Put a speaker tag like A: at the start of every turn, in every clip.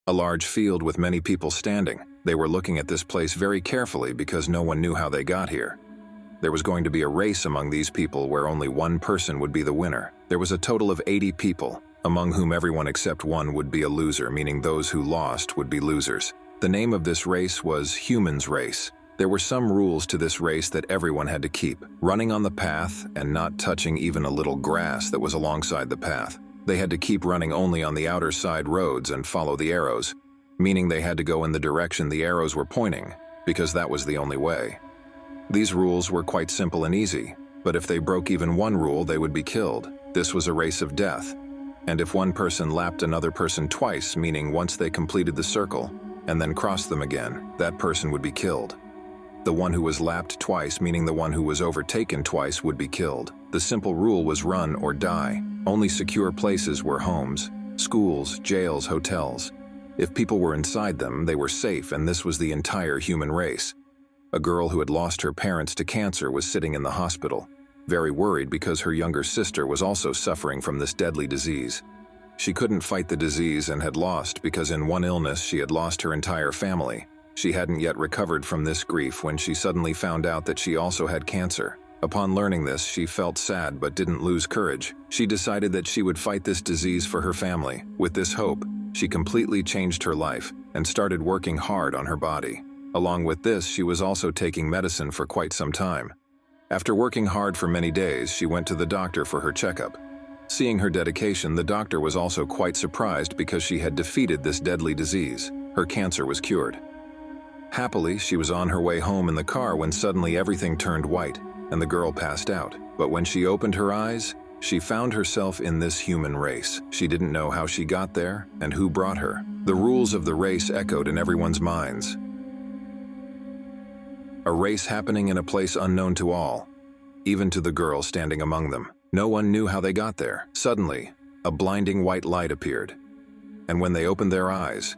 A: A large field with many people standing. They were looking at this place very carefully because no one knew how they got here. There was going to be a race among these people where only one person would be the winner. There was a total of 80 people, among whom everyone except one would be a loser, meaning those who lost would be losers. The name of this race was Humans Race. There were some rules to this race that everyone had to keep. Running on the path and not touching even a little grass that was alongside the path. They had to keep running only on the outer side roads and follow the arrows, meaning they had to go in the direction the arrows were pointing, because that was the only way. These rules were quite simple and easy, but if they broke even one rule, they would be killed. This was a race of death. And if one person lapped another person twice, meaning once they completed the circle, and then crossed them again, that person would be killed. The one who was lapped twice, meaning the one who was overtaken twice, would be killed. The simple rule was run or die. Only secure places were homes, schools, jails, hotels. If people were inside them, they were safe, and this was the entire human race. A girl who had lost her parents to cancer was sitting in the hospital, very worried because her younger sister was also suffering from this deadly disease. She couldn't fight the disease and had lost because in one illness she had lost her entire family. She hadn't yet recovered from this grief when she suddenly found out that she also had cancer. Upon learning this, she felt sad but didn't lose courage. She decided that she would fight this disease for her family. With this hope, she completely changed her life and started working hard on her body. Along with this, she was also taking medicine for quite some time. After working hard for many days, she went to the doctor for her checkup. Seeing her dedication, the doctor was also quite surprised because she had defeated this deadly disease. Her cancer was cured. Happily, she was on her way home in the car when suddenly everything turned white and the girl passed out. But when she opened her eyes, she found herself in this human race. She didn't know how she got there and who brought her. The rules of the race echoed in everyone's minds. A race happening in a place unknown to all, even to the girl standing among them. No one knew how they got there. Suddenly, a blinding white light appeared. And when they opened their eyes,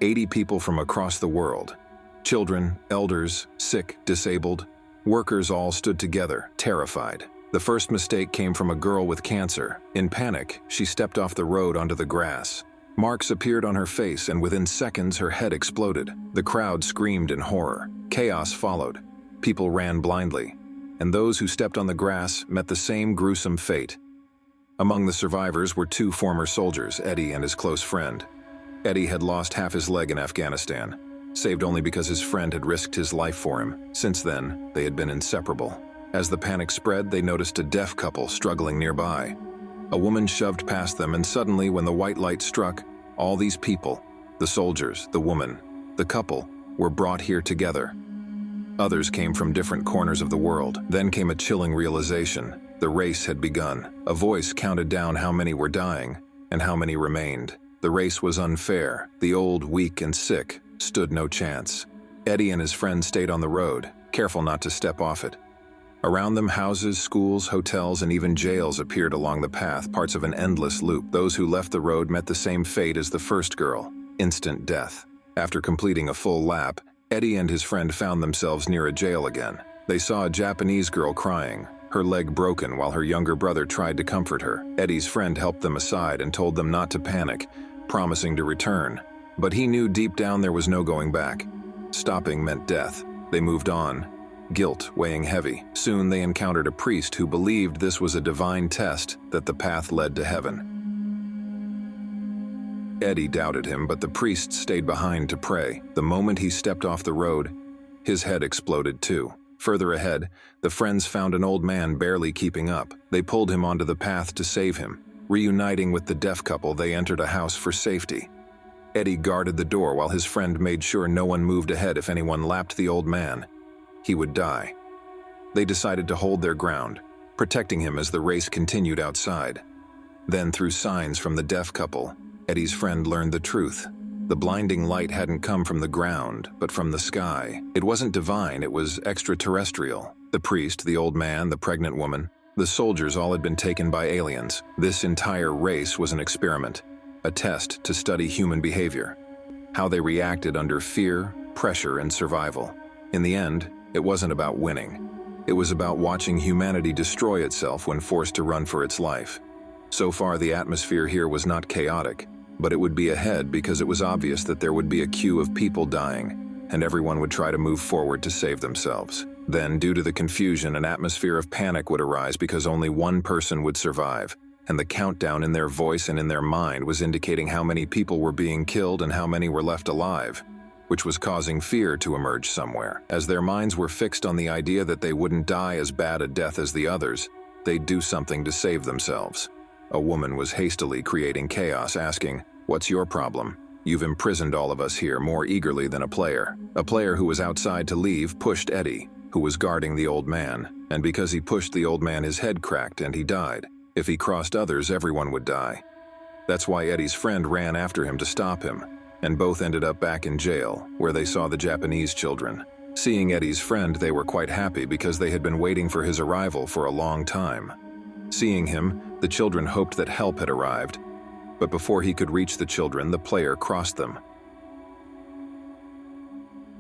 A: 80 people from across the world, children, elders, sick, disabled, workers all stood together, terrified. The first mistake came from a girl with cancer. In panic, she stepped off the road onto the grass. Marks appeared on her face, and within seconds her head exploded. The crowd screamed in horror. Chaos followed. People ran blindly, and those who stepped on the grass met the same gruesome fate. Among the survivors were two former soldiers, Eddie and his close friend. Eddie had lost half his leg in Afghanistan, saved only because his friend had risked his life for him. Since then, they had been inseparable. As the panic spread, they noticed a deaf couple struggling nearby. A woman shoved past them, and suddenly, when the white light struck, all these people, the soldiers, the woman, the couple, were brought here together. Others came from different corners of the world. Then came a chilling realization. The race had begun. A voice counted down how many were dying and how many remained. The race was unfair. The old, weak, and sick stood no chance. Eddie and his friend stayed on the road, careful not to step off it. Around them, houses, schools, hotels, and even jails appeared along the path, parts of an endless loop. Those who left the road met the same fate as the first girl, instant death. After completing a full lap, Eddie and his friend found themselves near a jail again. They saw a Japanese girl crying, her leg broken, while her younger brother tried to comfort her. Eddie's friend helped them aside and told them not to panic, promising to return. But he knew deep down there was no going back. Stopping meant death. They moved on, guilt weighing heavy. Soon they encountered a priest who believed this was a divine test, that the path led to heaven. Eddie doubted him, but the priest stayed behind to pray. The moment he stepped off the road, his head exploded too. Further ahead, the friends found an old man barely keeping up. They pulled him onto the path to save him. Reuniting with the deaf couple, they entered a house for safety. Eddie guarded the door while his friend made sure no one moved ahead. If anyone lapped the old man, he would die. They decided to hold their ground, protecting him as the race continued outside. Then, through signs from the deaf couple, Eddie's friend learned the truth. The blinding light hadn't come from the ground, but from the sky. It wasn't divine, it was extraterrestrial. The priest, the old man, the pregnant woman, the soldiers all had been taken by aliens. This entire race was an experiment, a test to study human behavior, how they reacted under fear, pressure, and survival. In the end, it wasn't about winning. It was about watching humanity destroy itself when forced to run for its life. So far, the atmosphere here was not chaotic. But it would be ahead because it was obvious that there would be a queue of people dying, and everyone would try to move forward to save themselves. Then, due to the confusion, an atmosphere of panic would arise because only one person would survive, and the countdown in their voice and in their mind was indicating how many people were being killed and how many were left alive, which was causing fear to emerge somewhere. As their minds were fixed on the idea that they wouldn't die as bad a death as the others, they'd do something to save themselves. A woman was hastily creating chaos, asking, "What's your problem? You've imprisoned all of us here more eagerly than a player." A player who was outside to leave pushed Eddie, who was guarding the old man, and because he pushed the old man, his head cracked and he died. If he crossed others, everyone would die. That's why Eddie's friend ran after him to stop him, and both ended up back in jail, where they saw the Japanese children. Seeing Eddie's friend, they were quite happy because they had been waiting for his arrival for a long time. Seeing him, the children hoped that help had arrived, but before he could reach the children, the player crossed them,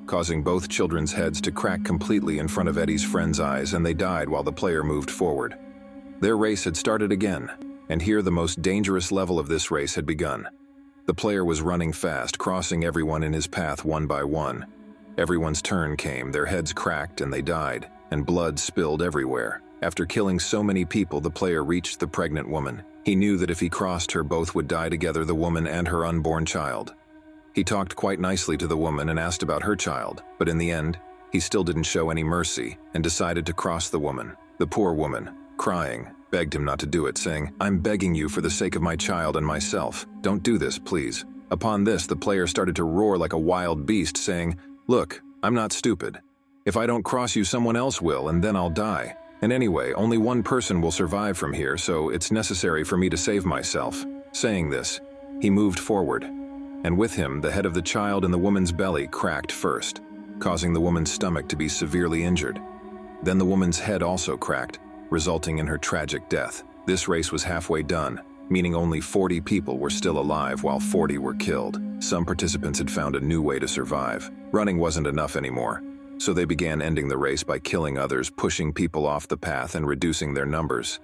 A: causing both children's heads to crack completely in front of Eddie's friend's eyes, and they died while the player moved forward. Their race had started again, and here the most dangerous level of this race had begun. The player was running fast, crossing everyone in his path one by one. Everyone's turn came, their heads cracked and they died, and blood spilled everywhere. After killing so many people, the player reached the pregnant woman. He knew that if he crossed her, both would die together, the woman and her unborn child. He talked quite nicely to the woman and asked about her child, but in the end, he still didn't show any mercy and decided to cross the woman. The poor woman, crying, begged him not to do it, saying, "I'm begging you for the sake of my child and myself. Don't do this, please." Upon this, the player started to roar like a wild beast, saying, "Look, I'm not stupid. If I don't cross you, someone else will, and then I'll die. And anyway, only one person will survive from here, so it's necessary for me to save myself." Saying this, he moved forward, and with him, the head of the child in the woman's belly cracked first, causing the woman's stomach to be severely injured. Then the woman's head also cracked, resulting in her tragic death. This race was halfway done, meaning only 40 people were still alive while 40 were killed. Some participants had found a new way to survive. Running wasn't enough anymore, so they began ending the race by killing others, pushing people off the path and reducing their numbers.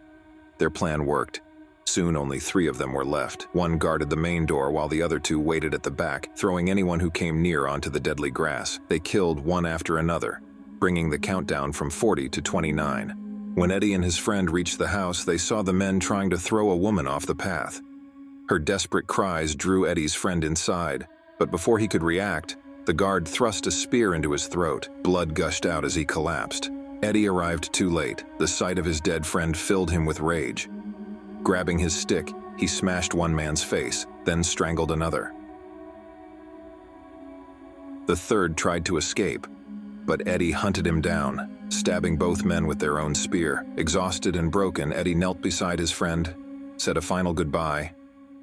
A: Their plan worked. Soon only 3 of them were left. One guarded the main door while the other 2 waited at the back, throwing anyone who came near onto the deadly grass. They killed one after another, bringing the countdown from 40 to 29. When Eddie and his friend reached the house, they saw the men trying to throw a woman off the path. Her desperate cries drew Eddie's friend inside, but before he could react, the guard thrust a spear into his throat. Blood gushed out as he collapsed. Eddie arrived too late. The sight of his dead friend filled him with rage. Grabbing his stick, he smashed one man's face, then strangled another. The third tried to escape, but Eddie hunted him down, stabbing both men with their own spear. Exhausted and broken, Eddie knelt beside his friend, said a final goodbye,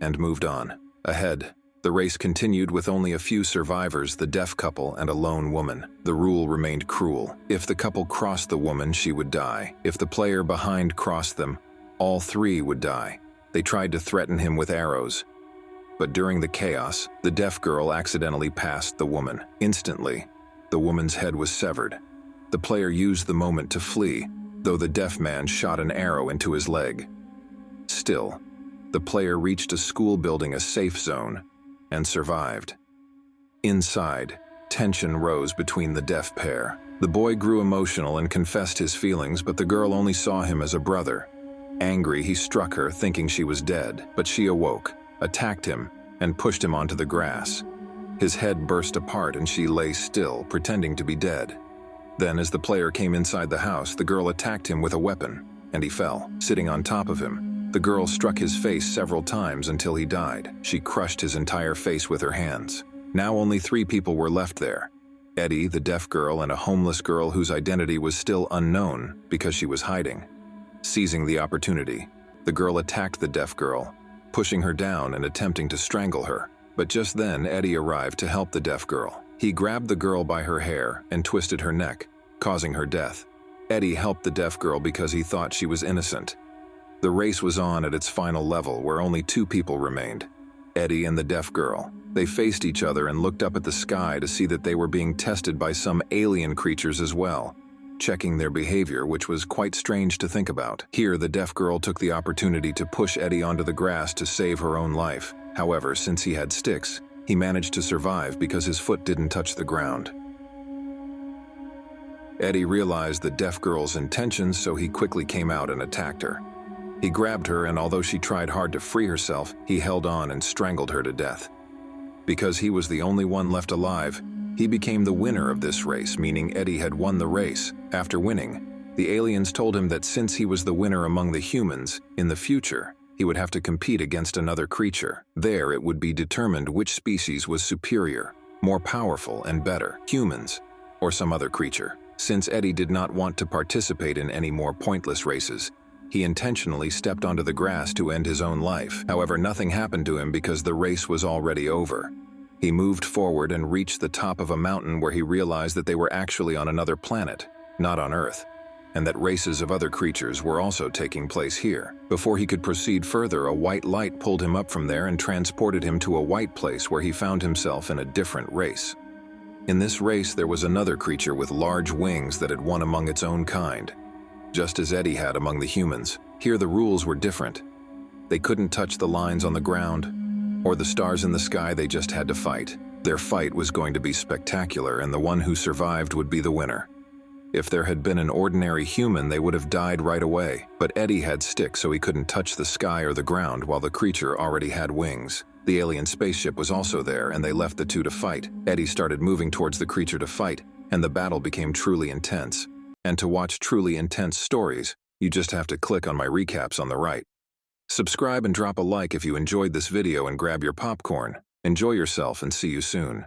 A: and moved on. Ahead, the race continued with only a few survivors, the deaf couple and a lone woman. The rule remained cruel. If the couple crossed the woman, she would die. If the player behind crossed them, all 3 would die. They tried to threaten him with arrows, but during the chaos, the deaf girl accidentally passed the woman. Instantly, the woman's head was severed. The player used the moment to flee, though the deaf man shot an arrow into his leg. Still, the player reached a school building, a safe zone, and survived. Inside, tension rose between the deaf pair. The boy grew emotional and confessed his feelings, but the girl only saw him as a brother. Angry, he struck her, thinking she was dead, but she awoke, attacked him, and pushed him onto the grass. His head burst apart and she lay still, pretending to be dead. Then, as the player came inside the house, the girl attacked him with a weapon, and he fell, sitting on top of him. The girl struck his face several times until he died. She crushed his entire face with her hands. Now only 3 people were left there: Eddie, the deaf girl, and a homeless girl whose identity was still unknown because she was hiding. Seizing the opportunity, the girl attacked the deaf girl, pushing her down and attempting to strangle her. But just then, Eddie arrived to help the deaf girl. He grabbed the girl by her hair and twisted her neck, causing her death. Eddie helped the deaf girl because he thought she was innocent. The race was on at its final level, where only 2 people remained: Eddie and the deaf girl. They faced each other and looked up at the sky to see that they were being tested by some alien creatures as well, checking their behavior, which was quite strange to think about. Here, the deaf girl took the opportunity to push Eddie onto the grass to save her own life. However, since he had sticks, he managed to survive because his foot didn't touch the ground. Eddie realized the deaf girl's intentions, so he quickly came out and attacked her. He grabbed her, and although she tried hard to free herself, he held on and strangled her to death. Because he was the only one left alive, he became the winner of this race, meaning Eddie had won the race. After winning, the aliens told him that since he was the winner among the humans, in the future, he would have to compete against another creature. There it would be determined which species was superior, more powerful and better, humans or some other creature. Since Eddie did not want to participate in any more pointless races, he intentionally stepped onto the grass to end his own life. However, nothing happened to him because the race was already over. He moved forward and reached the top of a mountain where he realized that they were actually on another planet, not on Earth, and that races of other creatures were also taking place here. Before he could proceed further, a white light pulled him up from there and transported him to a white place where he found himself in a different race. In this race, there was another creature with large wings that had won among its own kind, just as Eddie had among the humans. Here the rules were different. They couldn't touch the lines on the ground or the stars in the sky, they just had to fight. Their fight was going to be spectacular, and the one who survived would be the winner. If there had been an ordinary human, they would have died right away, but Eddie had sticks, so he couldn't touch the sky or the ground, while the creature already had wings. The alien spaceship was also there, and they left the two to fight. Eddie started moving towards the creature to fight, and the battle became truly intense. And to watch truly intense stories, you just have to click on my recaps on the right. Subscribe and drop a like if you enjoyed this video, and grab your popcorn. Enjoy yourself and see you soon.